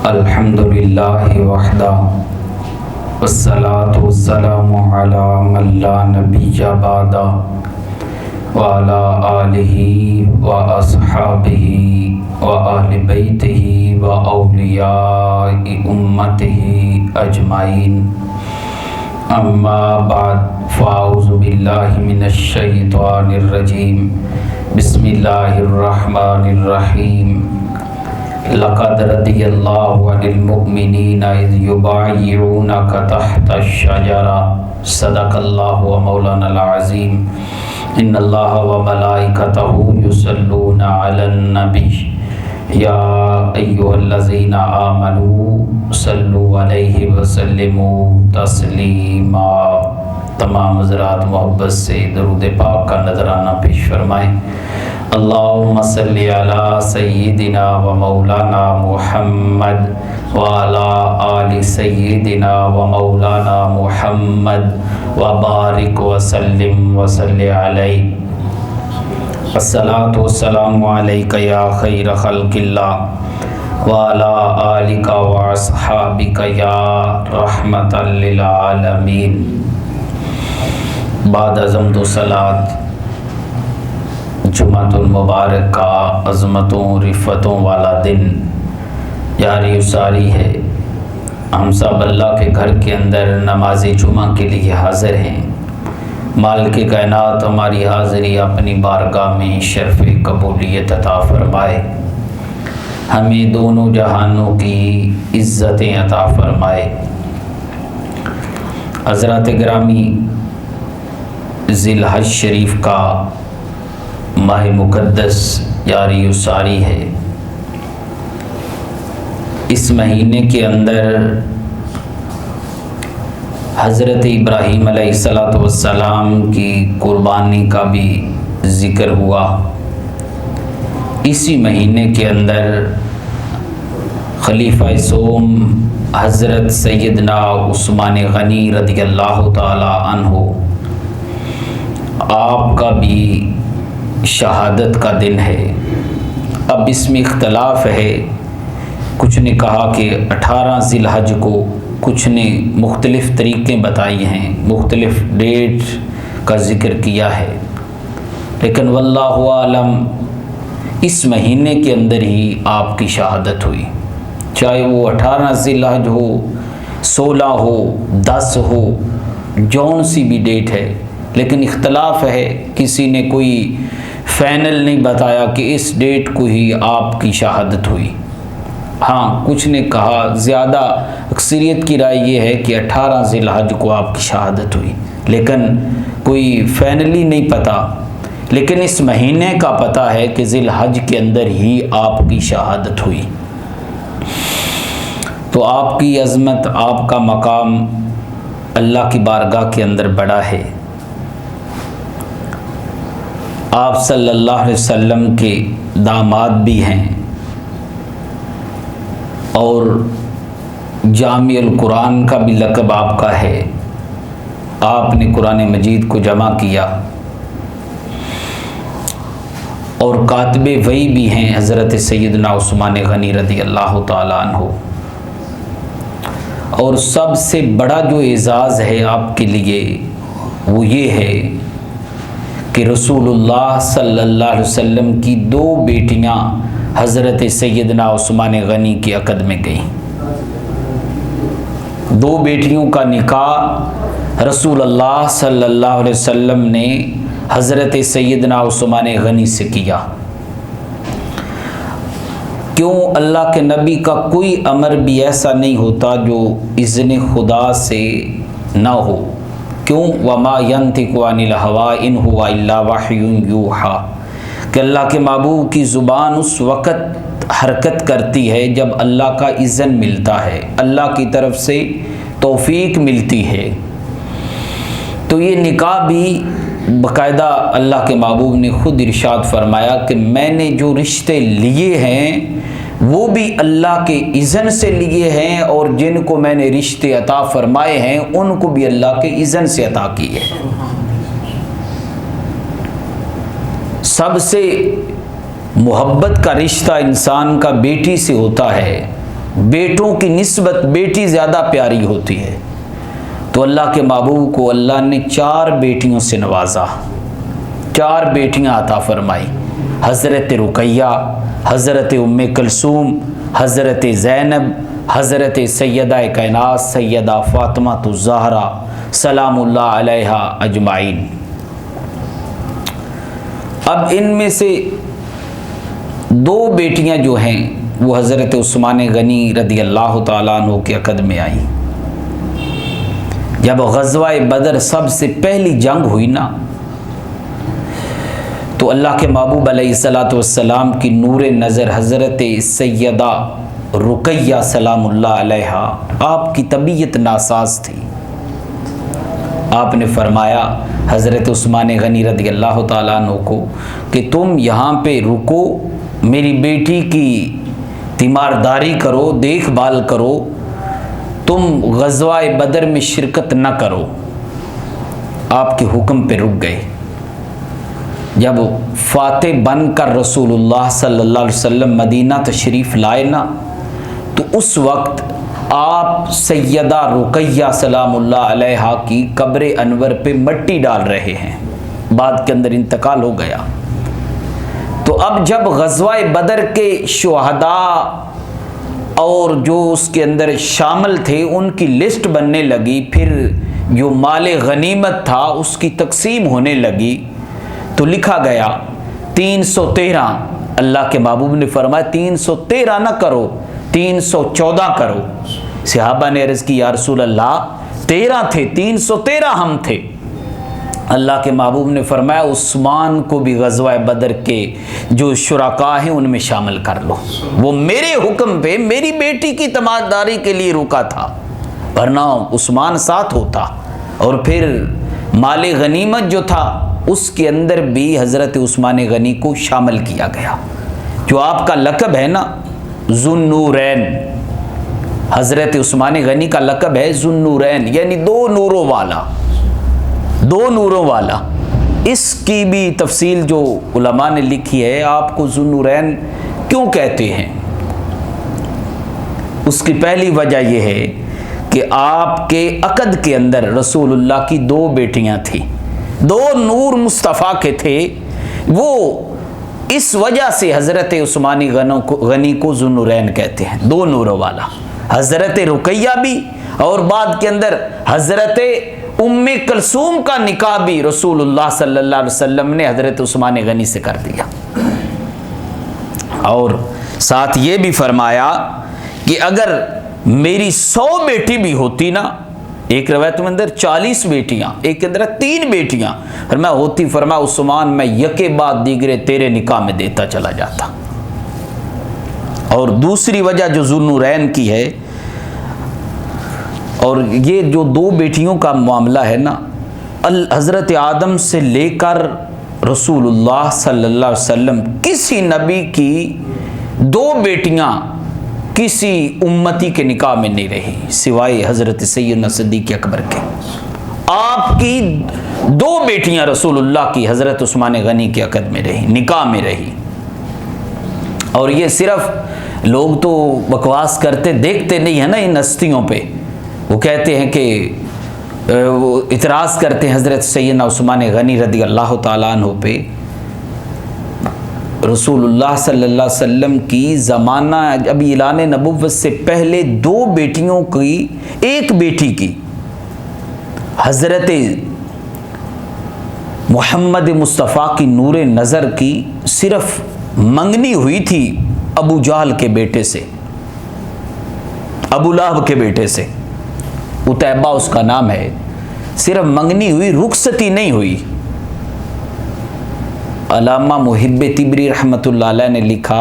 अल्हम्दुलिल्लाहि वहदा वस्सलातु वस्सलामु अला मन ला नबिय्य बअदा व अला आलिहि व अस्हाबिहि व अहलि बैतिहि व औलियाइ उम्मतिहि अजमाइन। अम्मा बाद फ़अऊज़ु बिल्लाहि मिनश शैतानिर रजीम। बिस्मिल्लाहिर रहमानिर रहीम। लक़द रदियल्लाहु अनिल मुमिनीना इज़ युबाय्यूनका तहतश शजरा। सदक़ल्लाहु व मौलानल अज़ीम। इन्नल्लाहा व मलाइकतहु युसल्लूना अलन नबी या अय्युहल्लज़ीना आमनू सल्लु अलैहि व सल्लिमू तस्लीमा। तमाम हज़रात मोहब्बत से दरूद पाक का नजराना पेश फरमाएँ। अल्लाहुम्मा सल्लि अला सय्यिदिना व मौलाना मुहम्मद व अला आलि सय्यिदिना व मौलाना मुहम्मद व बारिक व सल्लिम व सल्लि अलैहि। अस्सलातु वस्सलामु अलैका या खैर खल्क़िल्लाह व अला आलिका व अस्हाबिका या रहमतल लिल आलमीन। बाद अज़म दो सलात जुमातुल मुबारक का अज़मतों रिफ़तों वाला दिन जारी सारी है। हम सब अल्लाह के घर के अंदर नमाज जुमा के लिए हाज़िर हैं। मालिक कायनात हमारी हाज़िरी अपनी बारगाह में शर्फ़ कबूलियत अता फ़रमाए। हमें दोनों जहानों की इज़्ज़तें अता फ़रमाए। हज़रात गिरामी, ज़िलहज शरीफ का माह मुक़द्दस जारी सारी है। इस महीने के अंदर हज़रत इब्राहीम अलैहिस्सलातु वस्सलाम की कुर्बानी का भी ज़िक्र हुआ। इसी महीने के अंदर खलीफा सोम हज़रत सैयदना उस्मान गनी रज़ियल्लाहु ताला अन्हु आपका भी शहादत का दिन है। अब इसमें इख्तलाफ है। कुछ ने कहा कि 18 ज़िलहज को, कुछ ने मुख्तलिफ़ तरीक़े बताई हैं, मुख्तलिफ़ डेट का ज़िक्र किया है, लेकिन वल्लाहु आलम इस महीने के अंदर ही आपकी शहादत हुई। चाहे वो 18 ज़िलहज हो, 16 हो, 10 हो, जौन सी भी डेट है, लेकिन इख्तलाफ है। किसी ने कोई फ़ाइनल नहीं बताया कि इस डेट को ही आपकी शहादत हुई। हाँ, कुछ ने कहा, ज़्यादा अक्सरियत की राय ये है कि 18 ज़िलहज को आपकी शहादत हुई, लेकिन कोई फ़ाइनली नहीं पता। लेकिन इस महीने का पता है कि ज़िलहज के अंदर ही आपकी शहादत हुई। तो आपकी अज़मत, आपका मकाम अल्लाह की बारगाह के अंदर बड़ा है। आप सल्लल्लाहु अलैहि वसल्लम के दामाद भी हैं और जामिउल कुरान का भी लक़ब आपका है। आपने कुरान मजीद को जमा किया और कातिबे वही भी हैं हज़रत सैयदना उस्मान गनी रज़ियल्लाहु ताला अन्हु। और सबसे बड़ा जो एज़ाज़ है आपके लिए वो ये है कि रसूलुल्लाह सल्लल्लाहु अलैहि वसल्लम की 2 बेटियां हज़रत सैयदना उस्मान गनी के अक़द में गईं। 2 बेटियों का निकाह रसूलुल्लाह सल्लल्लाहु अलैहि वसल्लम ने हज़रत सैयदना उस्मान गनी से किया। क्यों? अल्लाह के नबी का कोई अमर भी ऐसा नहीं होता जो इज़्न खुदा से ना हो। क्यों? वमा यंतिकु अनिल हवा इन हुवा इल्ला वह्युन यूहा, कि अल्लाह के महबूब की ज़ुबान उस वक़्त हरकत करती है जब अल्लाह का इज़्न मिलता है, अल्लाह की तरफ से तौफ़ीक मिलती है। तो ये निकाह भी बाकायदा अल्लाह के महबूब ने ख़ुद इरशाद फरमाया कि मैंने जो रिश्ते लिए हैं वो भी अल्लाह के इज़्न से लिए हैं, और जिनको मैंने रिश्ते अता फरमाए हैं उनको भी अल्लाह के इज़्न से अता किए हैं। सबसे मोहब्बत का रिश्ता इंसान का बेटी से होता है, बेटों की निस्बत बेटी ज़्यादा प्यारी होती है। तो अल्लाह के महबूब को अल्लाह ने 4 बेटियों से नवाजा, 4 बेटियां अता फरमाई। हज़रत रुकैया, हज़रत उम्मे कुलसूम, हज़रत ज़ैनब, हज़रत सैयदा कायनात सैयदा फ़ातिमा ज़हरा सलामुल्लाह अलैहा अजमाइन। अब इनमें से 2 बेटियां जो हैं वो हज़रत उस्मान गनी रदी अल्लाह तआला अन्हु के अक़द में आई। जब ग़ज़वा बदर सबसे पहली जंग हुई ना, तो अल्लाह के महबूब अलैहिस्सलातु वस्सलाम की नूर नज़र हज़रत सैयदा रुकैया सलामुल्लाह अलैहा, आपकी तबीयत नासाज थी। आपने फरमाया हज़रत उस्मान गनी रज़ी अल्लाह ताला अन्हु को कि तुम यहाँ पे रुको, मेरी बेटी की तीमारदारी करो, देखभाल करो, तुम ग़ज़वा बदर में शिरकत न करो। आपके हुक्म पे रुक गए। जब फ़ातिह बनकर रसूलुल्लाह सल्लल्लाहु अलैहि वसल्लम मदीना तशरीफ़ लाए ना, तो उस वक्त आप सैयदा रुकैया सलामुल्लाह अलैहा की कब्र अनवर पे मट्टी डाल रहे हैं। बाद के अंदर इंतकाल हो गया। तो अब जब ग़ज़वा बदर के शुहदा और जो उसके अंदर शामिल थे उनकी लिस्ट बनने लगी, फिर जो माल गनीमत था उसकी तकसीम होने लगी, तो लिखा गया 313। अल्लाह के महबूब ने फरमाया 313 ना करो, 314 करो। सहाबा ने अर्ज़ की या रसूल अल्लाह 13 थे, 313 हम थे। अल्लाह के महबूब ने फरमाया उस्मान को भी ग़ज़वा बदर के जो शुरका हैं उनमें शामिल कर लो। वो मेरे हुक्म पे मेरी बेटी की तमादारी के लिए रुका था, वरना उस्मान साथ होता। और फिर माले गनीमत जो था उसके अंदर भी हज़रत उस्मान गनी को शामिल किया गया। जो आपका लक़ब है ना ज़ुन्नूरैन, हज़रत उस्मान गनी का लक़ब है ज़ुन्नूरैन, यानी 2 नूरों वाला, 2 नूरों वाला। इसकी भी तफसील जो उलमा ने लिखी है, आपको ज़ुन्नूरैन क्यों कहते हैं, उसकी पहली वजह यह है कि आपके अक़द के अंदर रसूलुल्लाह की 2 बेटियां थी, 2 नूर मुस्तफ़ा के थे। वो इस वजह से हज़रत उस्मान गनी को ज़ुन्नूरैन कहते हैं, 2 नूरों वाला। हज़रत रुकैया भी और बाद के अंदर हज़रत उम्मे कुलसूम का निकाह भी रसूलुल्लाह सल्लल्लाहु अलैहि वसल्लम ने हज़रत उस्मान गनी से कर दिया। और साथ ये भी फरमाया कि अगर मेरी 100 बेटी भी होती ना, एक रवायत में अंदर 40 बेटियां, एक के अंदर 3 बेटियां, फरमाया होती, फरमाया उस्मान मैं यके बाद दीगरे तेरे निकाह में देता चला जाता। और दूसरी वजह जो ज़ुन्नूरैन की है, और ये जो 2 बेटियों का मामला है ना, हज़रत आदम से लेकर रसूलुल्लाह सल्लल्लाहु अलैहि वसल्लम किसी नबी की 2 बेटियां किसी उम्मती के निकाह में नहीं रही सिवाय हज़रत सैयदना सिद्दीक़ अकबर के। आपकी 2 बेटियां रसूलुल्लाह की हज़रत उस्मान गनी के अक़द में रही, निकाह में रही। और ये सिर्फ लोग तो बकवास करते देखते नहीं है ना इन हस्तियों पे, वो कहते हैं कि वो इतराज़ करते हैं हज़रत सैयदना उस्मान गनी रज़ी अल्लाह ताला अन्हु पे। रसूलुल्लाह सल्लल्लाहु अलैहि वसल्लम की ज़माना अभी ऐलान नबुव्वत से पहले 2 बेटियों की, एक बेटी की हज़रत मोहम्मद मुस्तफ़ा की नूर नज़र की सिर्फ मंगनी हुई थी अबू जहल के बेटे से, अबू लहब के बेटे से, उतैबा उसका नाम है। सिर्फ मंगनी हुई, रुखसती नहीं हुई। अल्लामा मुहिब्ब तिबरी रहमतुल्लाह अलैह ने लिखा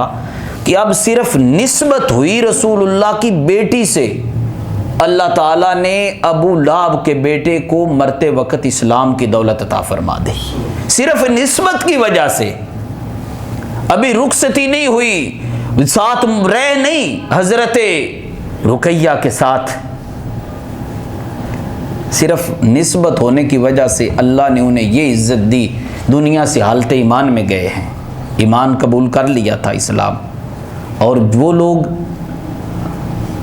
कि अब सिर्फ निस्बत हुई रसूलुल्लाह की बेटी से, अल्लाह ताला ने अबू लहब के बेटे को मरते वक्त इस्लाम की दौलत अता फरमा दी, सिर्फ निस्बत की वजह से। अभी रुखसती नहीं हुई, साथ रह नहीं हज़रत रुकैया के साथ, सिर्फ निस्बत होने की वजह से अल्लाह ने उन्हें ये इज़्ज़त दी। दुनिया से हालत ईमान में गए हैं, ईमान कबूल कर लिया था इस्लाम। और वो लोग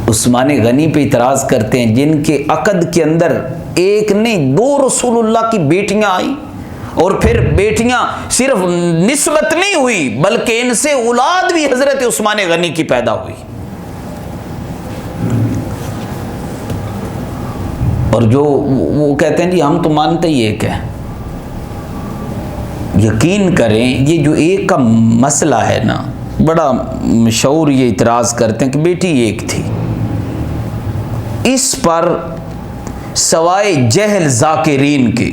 उस्मान गनी पे इतराज़ करते हैं, जिनके अक़द के अंदर एक नहीं 2 रसूलुल्लाह की बेटियां आई, और फिर बेटियां सिर्फ निस्बत नहीं हुई बल्कि इनसे औलाद भी हजरत उस्मान गनी की पैदा हुई। और जो वो कहते हैं जी हम तो मानते ही एक है। यकीन करें ये जो एक का मसला है ना, बड़ा मशहूर ये इतराज़ करते हैं कि बेटी एक थी। इस पर सवाए जहल ज़ाकिरीन के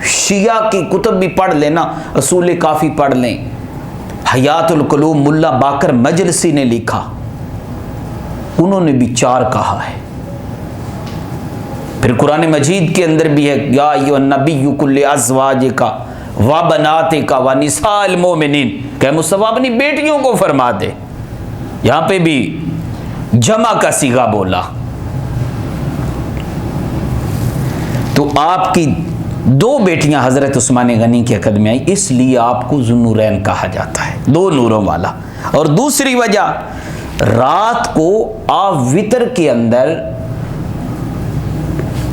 शिया की कुतुब भी पढ़ लेना, असूल काफ़ी पढ़ लें, हयातुल कुलूब मुल्ला बाकर मजलसी ने लिखा, उन्होंने भी 4 कहा है। फिर कुरान मजीद के अंदर भी है, या अय्युहन नबिय्यु कुल्लि अज़वाजिका व बनातिका व निसाइल मोमिनीन, कह मुस्तफ़ा अपनी बेटियों को फरमा दे। यहां पे भी जमा का सीगा बोला। तो आपकी 2 बेटियां हजरत उस्मान गनी के अक़द में आई, इसलिए आपको ज़ुन्नूरैन कहा जाता है, 2 नूरों वाला। और दूसरी वजह, रात को आप वितर के अंदर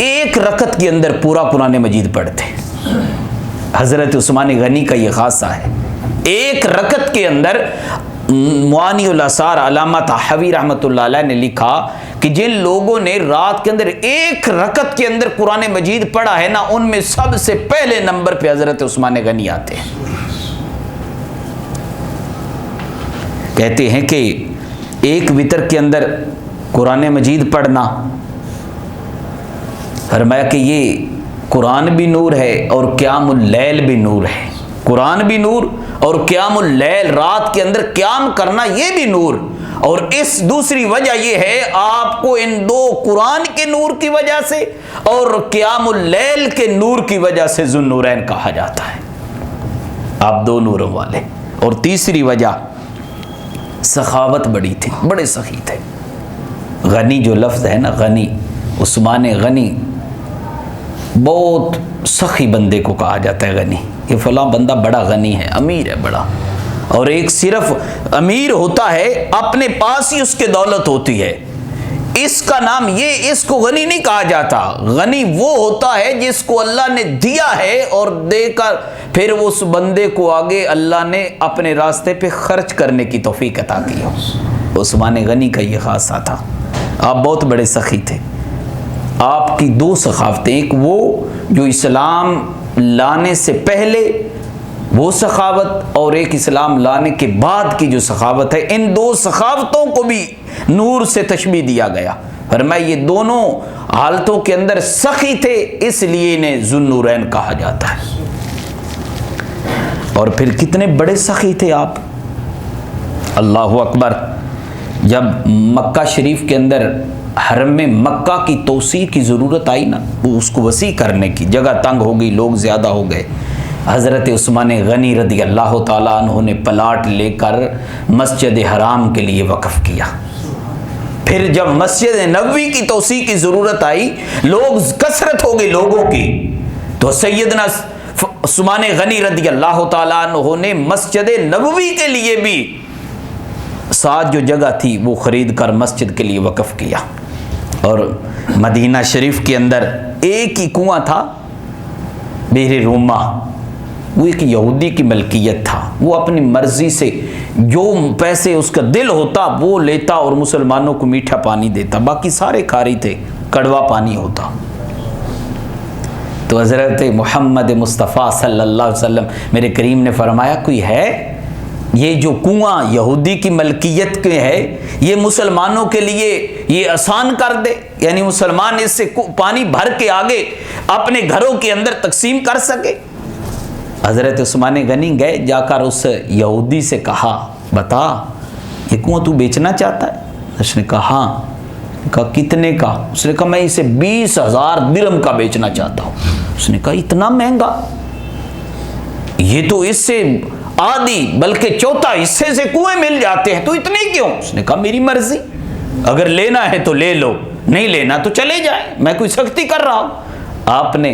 1 रकत के अंदर पूरा कुरान मजीद पढ़ते। हजरत उस्मान गनी का ये खासा है, 1 रकत के अंदर। मुआनिउल असार अल्लामा तहवी रहमतुल्लाह अलैह ने लिखा कि जिन लोगों ने रात के अंदर 1 रकत के अंदर कुरान मजीद पढ़ा है ना, उनमें सबसे पहले नंबर पे हजरत उस्मान गनी आते हैं। कहते हैं कि 1 वितर के अंदर कुरान मजीद पढ़ना, फरमाया कि ये कुरान भी नूर है और क़यामुल लैल भी नूर है। कुरान भी नूर और क़यामुल लैल, रात के अंदर क़याम करना ये भी नूर। और इस दूसरी वजह ये है, आपको इन 2 कुरान के नूर की वजह से और क़यामुल लैल के नूर की वजह से ज़ुन्नूरैन कहा जाता है। आप 2 नूरों वाले। और तीसरी वजह, सखावत बड़ी थी, बड़े सखी थे। गनी जो लफ्ज़ है ना, गनी, उस्मान गनी, बहुत सखी बंदे को कहा जाता है गनी। ये फलां बंदा बड़ा गनी है, अमीर है बड़ा। और एक सिर्फ अमीर होता है, अपने पास ही उसके दौलत होती है, इसका नाम ये, इसको गनी नहीं कहा जाता। गनी वो होता है जिसको अल्लाह ने दिया है और देकर फिर उस बंदे को आगे अल्लाह ने अपने रास्ते पे खर्च करने की तौफीक अता की हो। उस्मान गनी का ये खासा था। आप बहुत बड़े सखी थे। आपकी 2 सखावतें, एक वो जो इस्लाम लाने से पहले वो सखावत, और एक इस्लाम लाने के बाद की जो सखावत है, इन 2 सखावतों को भी नूर से तशबीह दिया गया। फरमाया ये दोनों हालतों के अंदर सखी थे, इसलिए इन्हें ज़ुन्नूरैन कहा जाता है। और फिर कितने बड़े सखी थे आप, अल्लाहु अकबर। जब मक्का शरीफ के अंदर हरम में मक्का की तोसी की ज़रूरत आई ना, वो उसको वसी करने की, जगह तंग हो गई, लोग ज़्यादा हो गए, हज़रत उस्मान गनी रदी अल्लाह ताला अन्हु ने प्लाट लेकर मस्जिद हराम के लिए वक़फ़ किया। फिर जब मस्जिद नबवी की तोसी की ज़रूरत आई, लोग कसरत हो गई लोगों की, तो सैयदना उस्मान गनी रदी अल्लाह ताला अन्हु ने मस्जिद नबवी के लिए भी साथ जो जगह थी वो ख़रीद कर मस्जिद के लिए वक़फ़ किया। और मदीना शरीफ के अंदर एक ही कुआं था, बेर रूमा, वो एक यहूदी की मलकियत था। वो अपनी मर्जी से जो पैसे उसका दिल होता वो लेता और मुसलमानों को मीठा पानी देता, बाकी सारे खारी थे, कड़वा पानी होता। तो हज़रत मोहम्मद मुस्तफ़ा सल्लल्लाहु अलैहि वसल्लम मेरे करीम ने फरमाया, कोई है ये जो कुआं यहूदी की मलकियत के है, ये मुसलमानों के लिए ये आसान कर दे, यानी मुसलमान इससे पानी भर के आगे अपने घरों के अंदर तकसीम कर सके। हज़रत उस्मान गनी गए, जाकर उस यहूदी से कहा, बता ये कुआं तू बेचना चाहता है? उसने कहा हाँ। कहा कितने का? उसने कहा मैं इसे 20,000 दिरहम का बेचना चाहता हूँ। उसने कहा इतना महंगा, ये तो इससे आधी बल्कि चौथा हिस्से से कुएं मिल जाते हैं, तो इतने क्यों? उसने कहा मेरी मर्जी, अगर लेना है तो ले लो, नहीं लेना तो चले जाए, मैं कोई सख्ती कर रहा हूं। आपने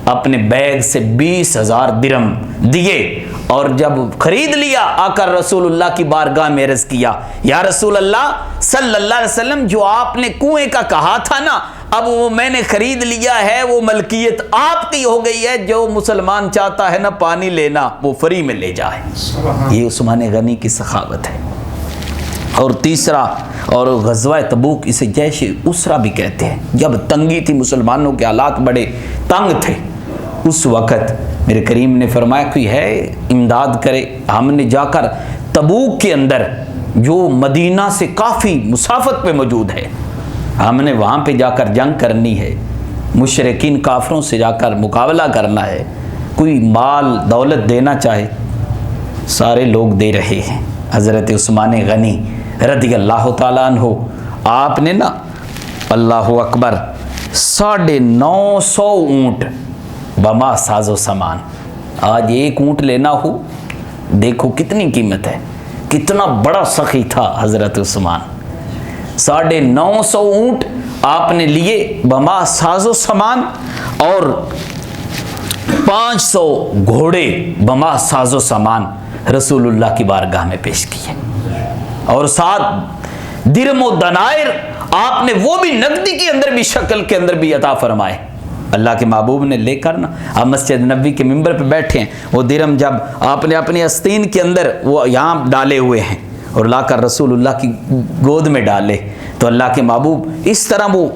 अपने बैग से 20,000 दिरहम दिए और जब खरीद लिया आकर रसूलुल्लाह की बारगाह में अर्ज किया, या रसूलल्लाह सल्लल्लाहु अलैहि वसल्लम, जो आपने कुएं का कहा था ना, अब वो मैंने खरीद लिया है, वो मलकियत आपकी हो गई है। जो मुसलमान चाहता है ना पानी लेना, वो फ्री में ले जाए। ये उस्मान गनी की सखावत है। और तीसरा, और गज़वा तबूक, इसे जैश उसरा भी कहते हैं। जब तंगी थी, मुसलमानों के हालात बड़े तंग थे, उस वक़्त मेरे करीम ने फरमाया कोई है इमदाद करे। हमने जाकर तबूक के अंदर, जो मदीना से काफ़ी मुसाफत पे मौजूद है, हमने वहाँ पे जाकर जंग करनी है, मुशरिकीन काफरों से जाकर मुकाबला करना है। कोई माल दौलत देना चाहे, सारे लोग दे रहे हैं। हज़रत उस्मान गनी रज़ी अल्लाह ताला अन्हु, आपने ना अल्लाहु अकबर 950 ऊँट बमा साजो सामान। आज एक ऊँट लेना हो, देखो कितनी कीमत है, कितना बड़ा सखी था हज़रत उस्मान। 950 ऊँट आपने लिए बमा साजो सामान, और 500 घोड़े बमा साजो सामान रसूलुल्लाह की बारगाह में पेश किए। और 7 दिरहम दनायर आपने वो भी नकदी के अंदर भी, शक्ल के अंदर भी अता फरमाए। अल्लाह के महबूब ने लेकर ना, आप मस्जिद नबी के मिंबर पे बैठे हैं, वो दिरहम जब आपने अपनी आस्तीन के अंदर वो यहाँ डाले हुए हैं और लाकर रसूलुल्लाह की गोद में डाले, तो अल्लाह के महबूब इस तरह वो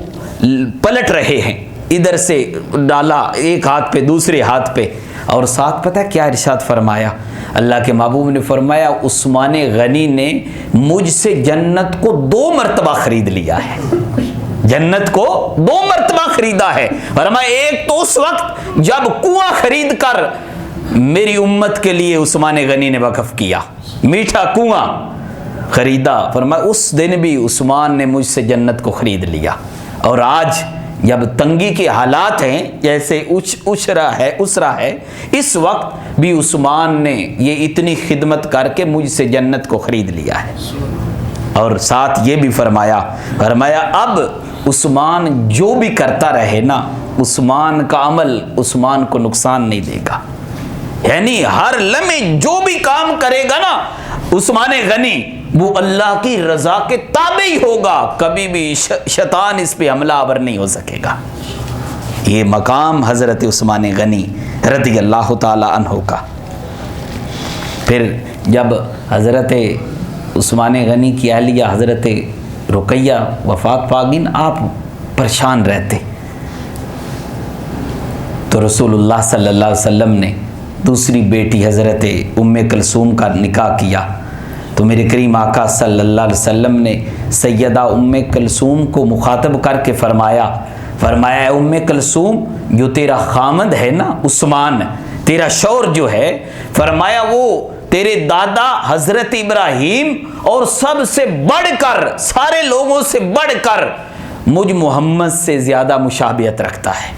पलट रहे हैं, इधर से डाला एक हाथ पे दूसरे हाथ पे, और साथ पता है क्या इरशाद फरमाया? अल्लाह के महबूब ने फरमाया उस्मान गनी ने मुझसे जन्नत को 2 मरतबा खरीद लिया है। जन्नत को 2 मरतबा खरीदा है। फरमाया एक तो उस वक्त जब कुआं खरीद कर मेरी उम्मत के लिए उस्मान गनी ने वक़्फ़ किया, मीठा कुआं खरीदा। फरमाया उस दिन भी उस्मान ने मुझसे जन्नत को खरीद लिया। और आज जब तंगी के हालात हैं, जैसे उसरा है, इस वक्त भी उस्मान ने ये इतनी खिदमत करके मुझसे जन्नत को खरीद लिया है। और साथ ये भी फरमाया अब उस्मान जो भी करता रहे ना, उस्मान का अमल उस्मान को नुकसान नहीं देगा। यानी हर लम्हे जो भी काम करेगा ना उस्मान गनी, वो अल्लाह की रजा के ताबे ही होगा, कभी भी शैतान इस पे हमलावर नहीं हो सकेगा। ये मकाम हज़रत उस्मान गनी रज़ी अल्लाह ताला अन्हु का। फिर जब हज़रत उस्मान गनी की अहलिया हज़रत रुकैया वफ़ात पागिन, आप परेशान रहते, तो रसूलुल्लाह सल्लल्लाहु अलैहि वसल्लम ने दूसरी बेटी हज़रत उम्मे कलसूम का निकाह किया। तो मेरे करीम आका सल्लल्लाहु अलैहि वसल्लम ने सैयदा उम्मे कलसूम को मुखातब करके फरमाया उम्मे कलसूम, जो तेरा खामद है ना उस्मान, तेरा शौहर जो है, फरमाया वो तेरे दादा हज़रत इब्राहीम और सबसे बढ़कर, सारे लोगों से बढ़कर मुझ मोहम्मद से ज़्यादा मुशाबियत रखता है।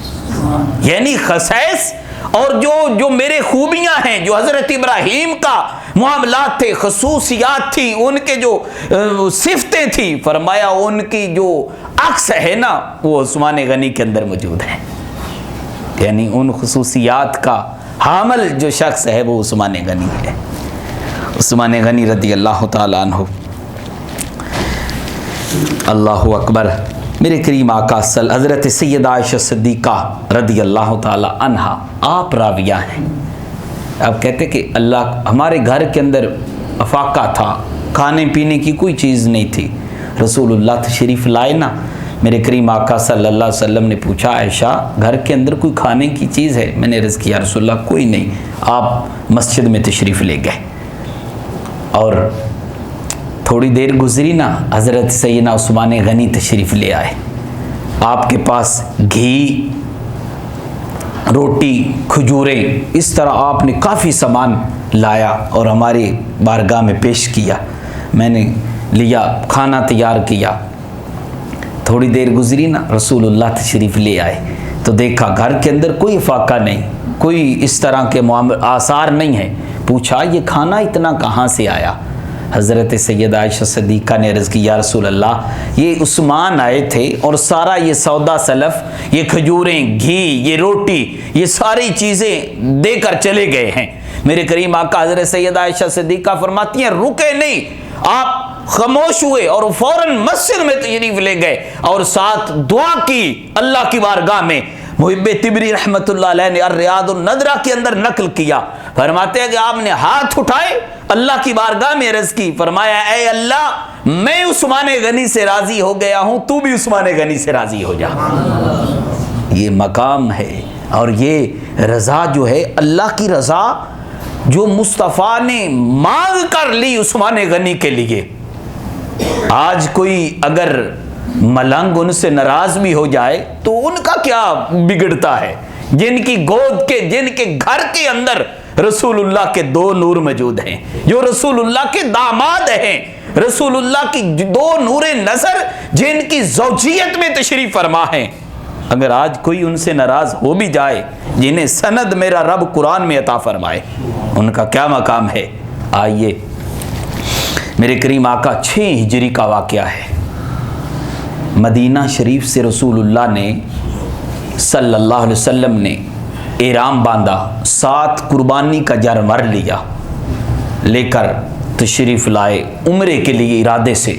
यानी खसैस और जो मेरे खूबियां हैं, जो हज़रत इब्राहीम का मामलात थे, खसूसियात थी, उनके जो सिफतें थी, फरमाया उनकी जो अक्स है ना, वो उस्मान गनी के अंदर मौजूद है। यानी उन खसूसियात का हामिल जो शख्स है वो उस्मान गनी है। उस्मान गनी रज़ी अल्लाह ताला अन्हु। अल्लाहु अकबर। मेरे करीम आका हज़रत सैयदा आयशा सिद्दीक़ा रज़ी अल्लाह ताला अन्हा, आप राविया हैं। अब कहते कि अल्लाह, हमारे घर के अंदर अफाका था, खाने पीने की कोई चीज़ नहीं थी। रसूलुल्लाह तशरीफ़ लाए ना, मेरे करीम आका सल्लल्लाहु अलैहि वसल्लम ने पूछा, आयशा घर के अंदर कोई खाने की चीज़ है? मैंने अर्ज़ किया रसूलुल्लाह कोई नहीं। आप मस्जिद में तशरीफ़ ले गए और थोड़ी देर गुजरी ना, हज़रत सैयदना उस्मान गनी तशरीफ़ ले आए। आपके पास घी, रोटी, खजूरें, इस तरह आपने काफ़ी सामान लाया और हमारी बारगाह में पेश किया। मैंने लिया, खाना तैयार किया। थोड़ी देर गुजरी ना, रसूलुल्लाह तशरीफ़ ले आए तो देखा घर के अंदर कोई फाका नहीं, कोई इस तरह के आसार नहीं है। पूछा ये खाना इतना कहाँ से आया? हज़रत सैयदा आयशा सिद्दीक़ा ने अर्ज़ की, या रसूल अल्लाह, ये उस्मान आए थे और सारा ये सौदा सलफ़, ये खजूरें, घी, ये रोटी, ये सारी चीज़ें देकर चले गए हैं। मेरे करीम आका हज़रत सैयदा आयशा सिद्दीक़ा फरमाती हैं, रुके नहीं, आप खामोश हुए और फौरन मस्जिद में तशरीफ ले गए और साथ दुआ की अल्लाह की बारगाह में। मुहिब्बे तिबरी रहमतुल्लाह अलैह ने अर्रियादुन नदरा के अंदर नकल किया, फरमाते हैं कि आपने हाथ उठाए, अल्लाह की बारगाह में अर्ज़ की, फरमाया, ऐ अल्लाह, मैं उस्मान गनी से राजी हो गया हूं, तू भी उस्मान गनी से राजी हो जा। ये मकाम है और ये रजा जो है अल्लाह की रजा जो मुस्तफ़ा ने मांग कर ली उस्मान गनी के लिए। आज कोई अगर मलंग उनसे नाराज भी हो जाए तो उनका क्या बिगड़ता है, जिनकी गोद के, जिनके घर के अंदर रसूलुल्लाह के दो नूर मौजूद हैं, जो रसूलुल्लाह के दामाद हैं, रसूलुल्लाह की दो नूरे नजर जिनकी ज़ौजियत में तशरीफ फरमा है। अगर आज कोई उनसे नाराज हो भी जाए, जिन्हें सनद मेरा रब कुरान में अता फरमाए, उनका क्या मकाम है। आइए, मेरे करीम आका 6 हिजरी का वाक़या है। मदीना शरीफ से रसूलुल्लाह ने सल्लल्लाहु अलैहि वसल्लम ने एहराम बांधा, 7 कुर्बानी का जानवर लिया, लेकर तशरीफ़ लाए उम्रे के लिए इरादे से।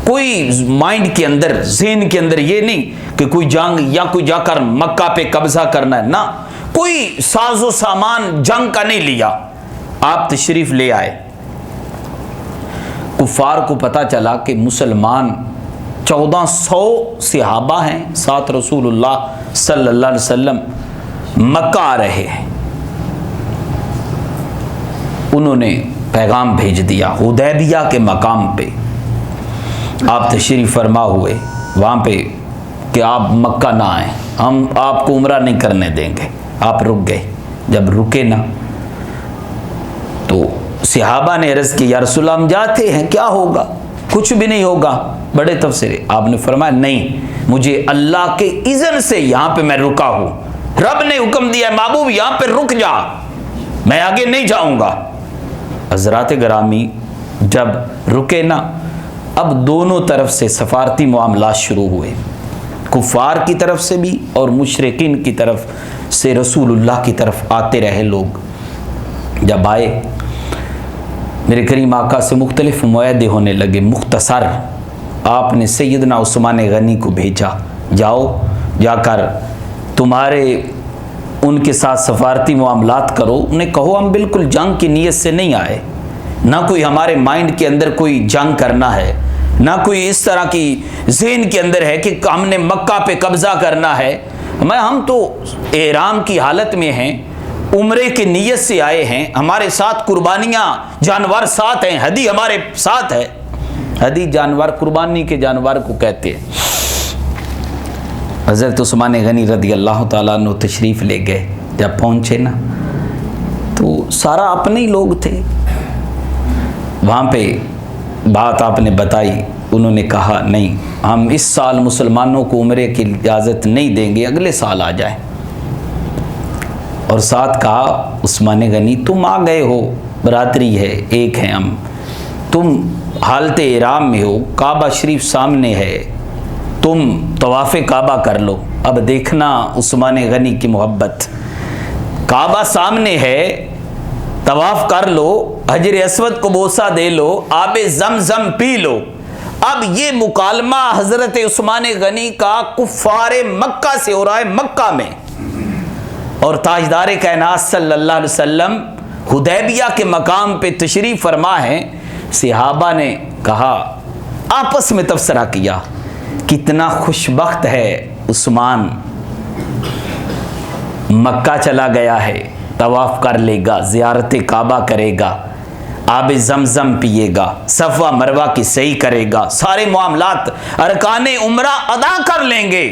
कोई माइंड के अंदर, ज़हन के अंदर ये नहीं कि कोई जंग या कोई जाकर मक्का पे कब्जा करना है, ना, कोई साजो सामान जंग का नहीं लिया। आप तशरीफ़ ले आए। कुफार को पता चला कि मुसलमान 1400 सहाबा हैं, साथ रसूलुल्लाह सल्लल्लाहु अलैहि वसल्लम मक्का आ रहे हैं। उन्होंने पैगाम भेज दिया हुदैबिया के मकाम पे, आप तशरीफ़ फरमा हुए वहाँ पे कि आप मक्का ना आए, हम आपको उम्रा नहीं करने देंगे। आप रुक गए। जब रुके ना तो सहाबा ने अर्ज़ की, या रसूलल्लाह, हम जाते हैं, क्या होगा? कुछ भी नहीं होगा। बड़े तफसीर। आपने फरमाया, नहीं, मुझे अल्लाह के इज़्न से यहाँ पे मैं रुका हूँ, रब ने हुक्म दिया, महबूब यहाँ पे रुक जा, मैं आगे नहीं जाऊँगा। हज़रात गिरामी जब रुके ना, अब दोनों तरफ से सफारती मामलात शुरू हुए, कुफ़ार की तरफ से भी और मुशरिकीन की तरफ से रसूलुल्लाह की तरफ आते रहे लोग। जब आए, मेरे करीम आका से मुख्तलिफ मुआहदे होने लगे। मुख्तसर आपने सैयदना उस्मान गनी को भेजा, जाओ, जाकर तुम्हारे उनके साथ सफारती मामलात करो, उन्हें कहो हम बिल्कुल जंग की नीयत से नहीं आए, ना कोई हमारे माइंड के अंदर कोई जंग करना है, ना कोई इस तरह की ज़हन के अंदर है कि हमने मक्का पे कब्ज़ा करना है। हम तो एहराम की हालत में हैं, उम्रे की नीयत से आए हैं, हमारे साथ कुर्बानियाँ जानवर साथ हैं, हदी हमारे साथ है। हदी जानवर कुर्बानी के जानवर को कहते हैं। हज़रत उस्मान गनी रज़ी अल्लाह ताला अन्हु तशरीफ़ ले गए। जब पहुँचे ना तो सारा अपने ही लोग थे। वहाँ पे बात आपने बताई, उन्होंने कहा नहीं, हम इस साल मुसलमानों को उम्रे की इजाज़त नहीं देंगे, अगले साल आ जाए। और साथ कहा, उस्मान गनी, तुम आ गए हो, बरादरी है, एक है हम, तुम हालत एहराम में हो, काबा शरीफ सामने है, तुम तवाफ़े काबा कर लो। अब देखना उस्मान गनी की मोहब्बत, काबा सामने है, तवाफ़ कर लो, हजर अस्वद को बोसा दे लो, आबे ज़मज़म पी लो। अब ये मुकालमा हज़रत उस्मान गनी का कुफ़ारे मक्का से हो रहा है, मक्का में, और ताजदार कायनात सल्लल्लाहु अलैहि वसल्लम हुदैबिया के मकाम पे तशरीफ़ फरमा है। सहाबा ने कहा, आपस में तबसरा किया, कितना खुशबख्त है उस्मान, मक्का चला गया है, तवाफ़ कर लेगा, ज़ियारत काबा करेगा, आब ज़मज़म पिएगा, सफ़ा मरवा की सही करेगा, सारे मामलात अरकाने उम्रा अदा कर लेंगे।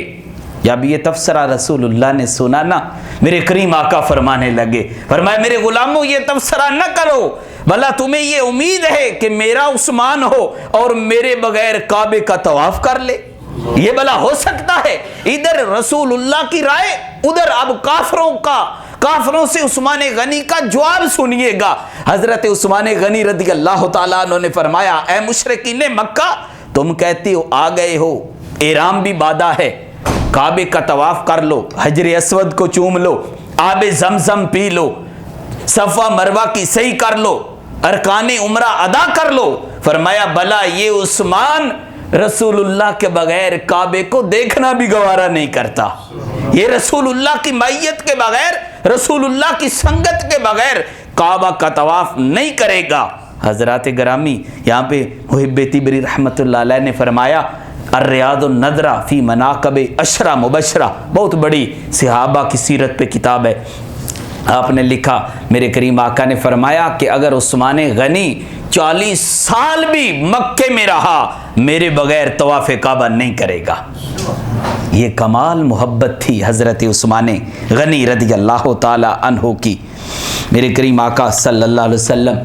जब ये तबसरा रसूलुल्लाह ने सुना ना, मेरे करीम आका फरमाने लगे, फरमाया, मेरे गुलामों, ये तबसरा न करो, भला तुम्हें ये उम्मीद है कि मेरा उस्मान हो और मेरे बगैर काबे का तवाफ़ कर ले? ये भला हो सकता है? इधर रसूलुल्लाह की राय, उधर अब काफिरों से उस्मान गनी का जवाब सुनिएगा। हजरत उस्मान गनी रज़ी अल्लाह ताला अन्हु ने फरमाया, ऐ मुशरिकीन मक्का, तुम कहती हो आ गए हो, इहराम भी बांधा है, काबे का तवाफ कर लो, हजर अस्वद को चूम लो, आबे जमजम पी लो, सफा मरवा की सही कर लो, अरकाने उमरा अदा कर लो। फरमाया भला ये उस्मान रसूलुल्लाह के बगैर काबे को देखना भी गवारा नहीं करता, ये रसूलुल्लाह की मैयत के बगैर, रसूलुल्लाह की संगत के बगैर काबा का तवाफ नहीं करेगा। हजरात ग्रामी, यहाँ पे मुहिब्बे तिबरी रहमतुल्लाह अलैह ने फरमाया, अर्रियादुन नज़रा फी मनाक़िब अशरा मुबशरा, बहुत बड़ी सहाबा की सीरत पे किताब है। आपने लिखा, मेरे करीम आका ने फरमाया कि अगर उस्मान गनी 40 साल भी मक्के में रहा, मेरे बगैर तवाफ़े काबा नहीं करेगा। ये कमाल मोहब्बत थी हज़रत उस्मान गनी रज़ी अल्लाह ताला अन्हु की। मेरे करीम आका सल्लल्लाहु अलैहि वसल्लम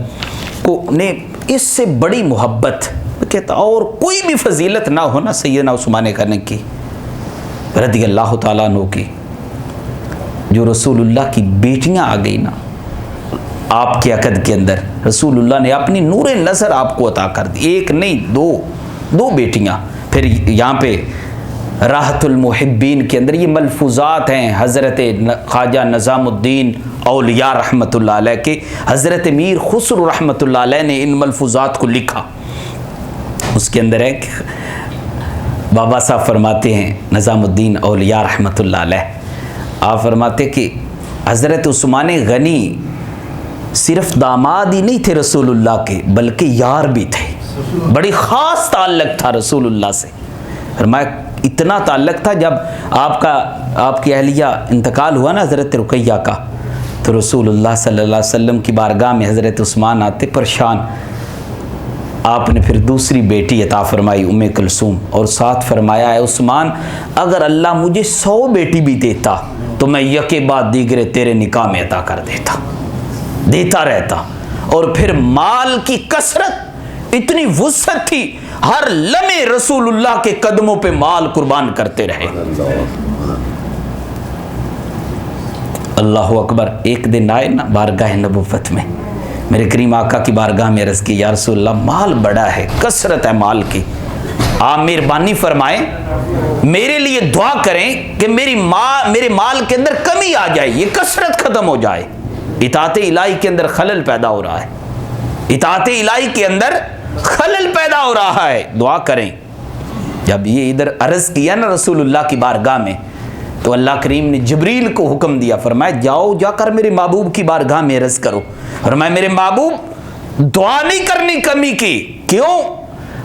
को ने इससे बड़ी मोहब्बत, कहता और कोई भी फजीलत ना हो ना सैयदना उस्मान गनी की रज़ी अल्लाह ताला अन्हु की। जो रसूलुल्लाह की बेटियां आ गई ना आपके अकद के अंदर, रसूलुल्लाह ने अपनी नूरे नज़र आपको अता कर दी, एक नहीं दो बेटियां। फिर यहाँ पे राहतुल मुहिब्बीन के अंदर ये मलफूजात हैं हज़रत ख्वाजा निज़ामुद्दीन औलिया रहमतुल्लाह अलैह के, हज़रत मीर खुसरो रहमतुल्लाह अलैह ने इन मलफूजात को लिखा। उसके अंदर है कि बाबा साहब फरमाते हैं, निज़ामुद्दीन औलिया रहमतुल्लाह अलैह, आप फरमाते कि हज़रत उस्मान गनी सिर्फ दामाद ही नहीं थे रसूलुल्लाह के, बल्कि यार भी थे। बड़ी ख़ास ताल्लुक़ था रसूलुल्लाह से। फरमाया इतना ताल्लुक़ था, जब आपकी अहलिया इंतकाल हुआ ना हज़रत रुकैया का, तो रसूलुल्लाह सल्लल्लाहु अलैहि वसल्लम की बारगाह में हज़रत उस्मान आते परेशान। आपने फिर दूसरी बेटी अता फरमाई उम्मे कुलसूम, और साथ फरमाया है उस्मान, अगर अल्लाह मुझे 100 बेटी भी देता तो मैं यके बाद दीगरे तेरे निकाह में अता कर देता रहता। और फिर माल की कसरत, इतनी वुसअत थी, हर लम्हे रसूलुल्लाह के कदमों पे माल कुर्बान करते रहे। अल्लाहु अकबर। एक दिन आए ना बारगाह नबुव्वत में, मेरे करीम आका की बारगाह में अर्ज़ की, या रसूलल्लाह माल बड़ा है, कसरत है माल की, आप मेहरबानी फरमाएं, मेरे लिए दुआ करें कि मेरे माल के अंदर कमी आ जाए, ये कसरत खत्म हो जाए। इताअत इलाही के अंदर खलल पैदा हो रहा है, इताअत इलाही के अंदर खलल पैदा हो रहा है, दुआ करें। जब ये इधर अर्ज़ किया ना रसूलुल्लाह की बारगाह में, तो अल्लाह करीम ने जिब्रील को हुक्म दिया, फरमाया जाओ जाकर मेरे महबूब की बारगाह में अर्ज़ करो। फरमाया मेरे महबूब दुआ नहीं करनी कमी की। क्यों?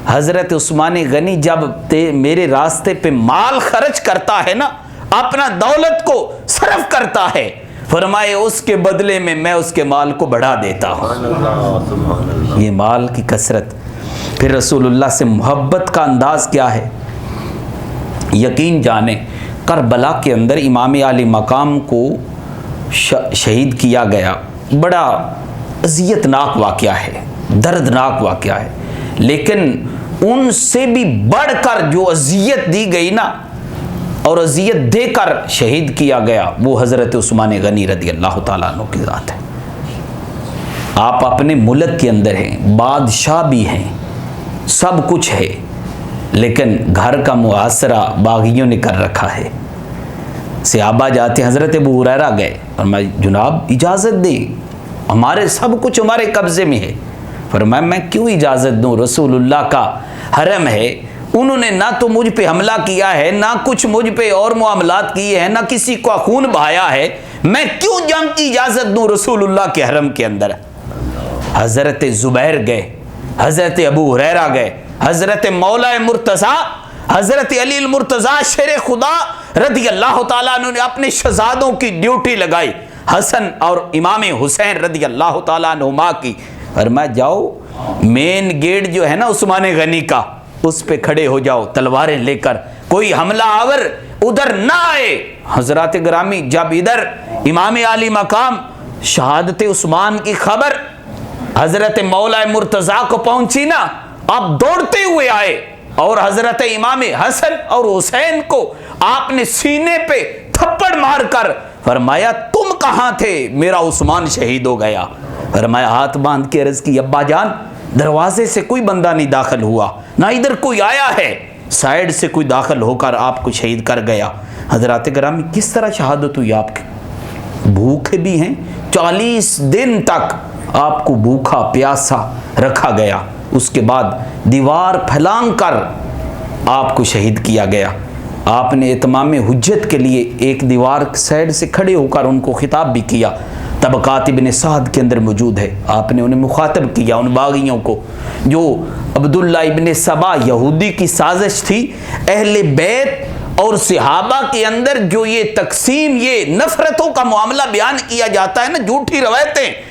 हज़रत उस्मान गनी जब मेरे रास्ते पे माल खर्च करता है ना, अपना दौलत को सर्फ करता है, फरमाए उसके बदले में मैं उसके माल को बढ़ा देता हूँ। ये माल की कसरत। फिर रसूलुल्लाह से मोहब्बत का अंदाज क्या है, यकीन जाने करबला के अंदर इमाम आली मकाम को शहीद किया गया, बड़ा अज़ियतनाक वाक़या है, दर्दनाक वाक़या है, लेकिन उनसे भी बढ़कर जो अज़ियत दी गई ना, और अज़ियत देकर शहीद किया गया, वो हज़रत उस्मान गनी रज़ी अल्लाह ताला अन्हु की ज़ात है। आप अपने मुल्क के अंदर हैं, बादशाह भी हैं, सब कुछ है, लेकिन घर का मुआसरा बागियों ने कर रखा है। सहाबा जाते, हज़रत अबू हुरैरा गए, फरमाया जनाब इजाज़त दे, हमारे सब कुछ हमारे कब्ज़े में है। फरमाया मैं क्यों इजाज़त दूँ, रसूलुल्लाह का हरम है, उन्होंने ना तो मुझ पे हमला किया है, ना कुछ मुझ पे और मामलात किए हैं, ना किसी का खून बहाया है, मैं क्यों जंग की इजाज़त दूँ रसूलुल्लाह के हरम के अंदर। हज़रत ज़ुबैर गए, हज़रत अबू हुरैरा गए, हज़रत मौला मुर्तज़ा हज़रत अली मुर्तज़ा शेर खुदा रज़ी अल्लाह ताला अन्हु ने अपने शहज़ादों की ड्यूटी लगाई, हसन और इमाम हुसैन रज़ी अल्लाह ताला अन्हुमा की। और मैं जाओ मेन गेट जो है ना उस्मान गनी का, उस पे खड़े हो जाओ तलवारें लेकर, कोई हमला आवर उधर ना आए। हज़रात ग्रामी, जब इधर इमाम आली मकाम शहादत उस्मान की खबर हज़रत मौला मुर्तज़ा को पहुंची ना, आप दौड़ते हुए आए और हज़रत इमाम हसन और हुसैन को आपने सीने पे थप्पड़ मारकर फरमाया तुम कहाँ थे, मेरा उस्मान शहीद हो गया। फरमाया हाथ बांध के अर्ज की, अब्बा जान दरवाजे से कोई बंदा नहीं दाखिल हुआ, ना इधर कोई आया है, साइड से कोई दाखिल होकर आपको शहीद कर गया। हजरात गिरामी किस तरह शहादत हुई आपकी? भूखे भी हैं, 40 दिन तक आपको भूखा प्यासा रखा गया, उसके बाद दीवार फैलांग कर आपको शहीद किया गया। आपने इत्माम हुज्जत के लिए एक दीवार साइड से खड़े होकर उनको खिताब भी किया। तबकात इब्न साद के अंदर मौजूद है। आपने उन्हें मुखातब किया, उन बागियों को, जो अब्दुल्ला इब्न सबा यहूदी की साजिश थी, अहले बैत और सहाबा के अंदर जो ये तकसीम, ये नफरतों का मामला बयान किया जाता है ना, झूठी रवायतें